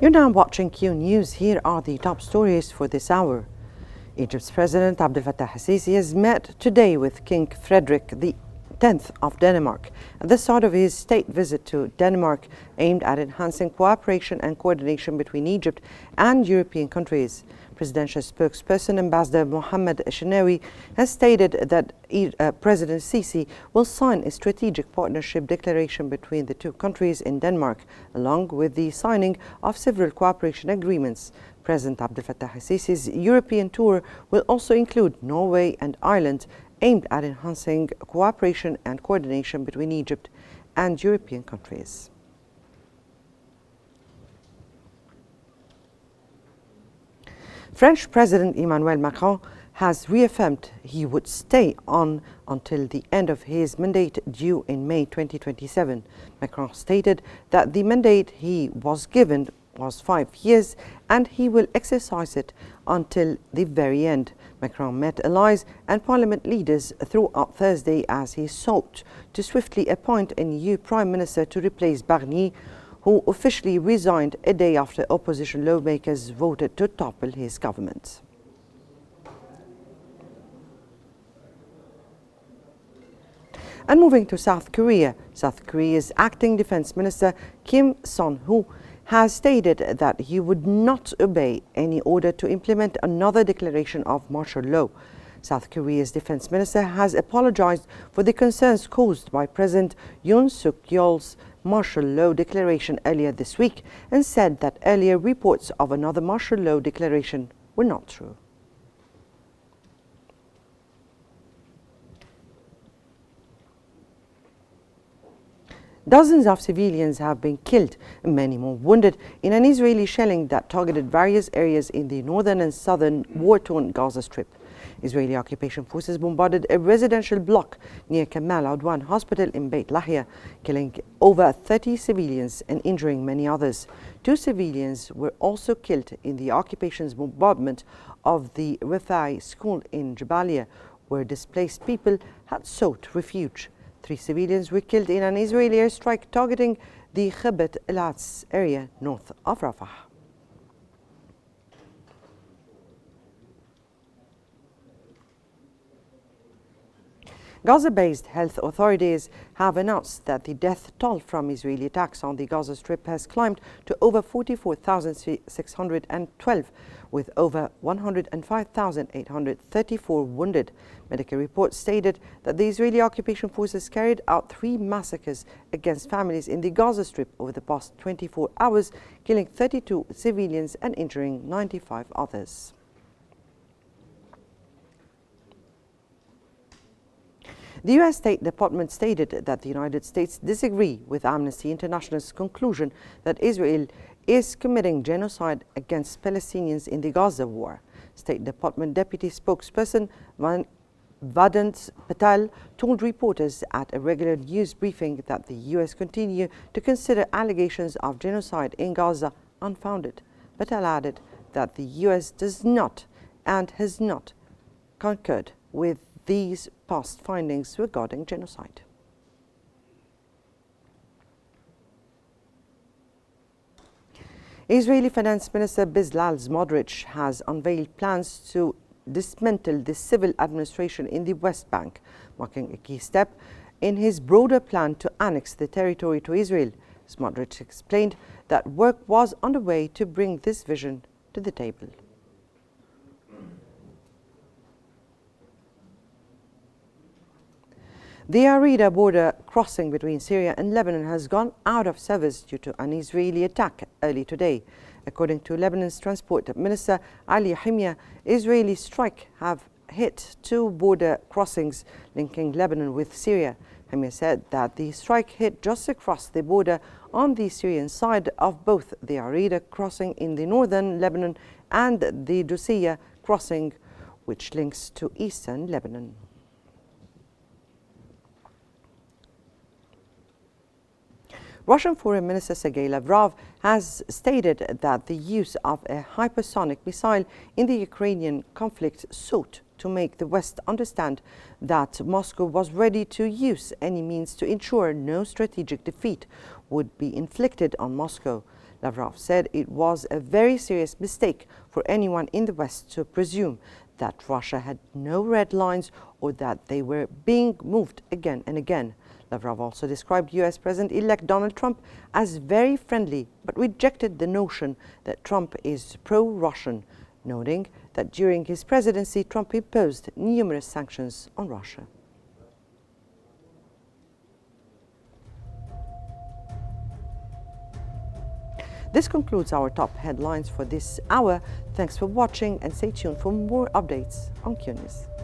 You're now watching Qnews. Here are the top stories for this hour. Egypt's President Abdel Fattah al-Sisi has met today with King Frederick X of Denmark at the start of his state visit to Denmark aimed at enhancing cooperation and coordination between Egypt and European countries. Presidential spokesperson Ambassador Mohammed Shenawi has stated that President Sisi will sign a strategic partnership declaration between the two countries in Denmark, along with the signing of several cooperation agreements. President Abdel Fattah al-Sisi's European tour will also include Norway and Ireland, aimed at enhancing cooperation and coordination between Egypt and European countries. French President Emmanuel Macron has reaffirmed he would stay on until the end of his mandate due in May 2027. Macron stated that the mandate he was given was 5 years and he will exercise it until the very end. Macron met allies and parliament leaders throughout Thursday as he sought to swiftly appoint a new prime minister to replace Barnier, who officially resigned a day after opposition lawmakers voted to topple his government. And moving to South Korea, South Korea's acting defense minister Kim Son-ho has stated that he would not obey any order to implement another declaration of martial law. South Korea's defense minister has apologized for the concerns caused by President Yoon Suk-yeol's martial law declaration earlier this week and said that earlier reports of another martial law declaration were not true. Dozens of civilians have been killed and many more wounded in an Israeli shelling that targeted various areas in the northern and southern war-torn Gaza Strip. Israeli occupation forces bombarded a residential block near Kamal Adwan Hospital in Beit Lahia, killing over 30 civilians and injuring many others. 2 civilians were also killed in the occupation's bombardment of the Rafai school in Jabalia, where displaced people had sought refuge. 3 civilians were killed in an Israeli airstrike targeting the Khabat el-Atz area north of Rafah. Gaza-based health authorities have announced that the death toll from Israeli attacks on the Gaza Strip has climbed to over 44,612, with over 105,834 wounded. Medical reports stated that the Israeli occupation forces carried out 3 massacres against families in the Gaza Strip over the past 24 hours, killing 32 civilians and injuring 95 others. The U.S. State Department stated that the United States disagree with Amnesty International's conclusion that Israel is committing genocide against Palestinians in the Gaza war. State Department Deputy Spokesperson Vedant Patel told reporters at a regular news briefing that the U.S. continue to consider allegations of genocide in Gaza unfounded. Patel added that the U.S. does not and has not concurred with these past findings regarding genocide. Israeli Finance Minister Bezalel Smotrich has unveiled plans to dismantle the civil administration in the West Bank, marking a key step in his broader plan to annex the territory to Israel. Smotrich explained that work was underway to bring this vision to the table. The Arida border crossing between Syria and Lebanon has gone out of service due to an Israeli attack early today. According to Lebanon's Transport Minister Ali Himya, Israeli strikes have hit 2 border crossings linking Lebanon with Syria. Himya said that the strike hit just across the border on the Syrian side of both the Arida crossing in the northern Lebanon and the Dusiya crossing, which links to eastern Lebanon. Russian Foreign Minister Sergei Lavrov has stated that the use of a hypersonic missile in the Ukrainian conflict sought to make the West understand that Moscow was ready to use any means to ensure no strategic defeat would be inflicted on Moscow. Lavrov said it was a very serious mistake for anyone in the West to presume that Russia had no red lines or that they were being moved again and again. Lavrov also described US President-elect Donald Trump as very friendly, but rejected the notion that Trump is pro-Russian, noting that during his presidency, Trump imposed numerous sanctions on Russia. This concludes our top headlines for this hour. Thanks for watching and stay tuned for more updates on Qnews.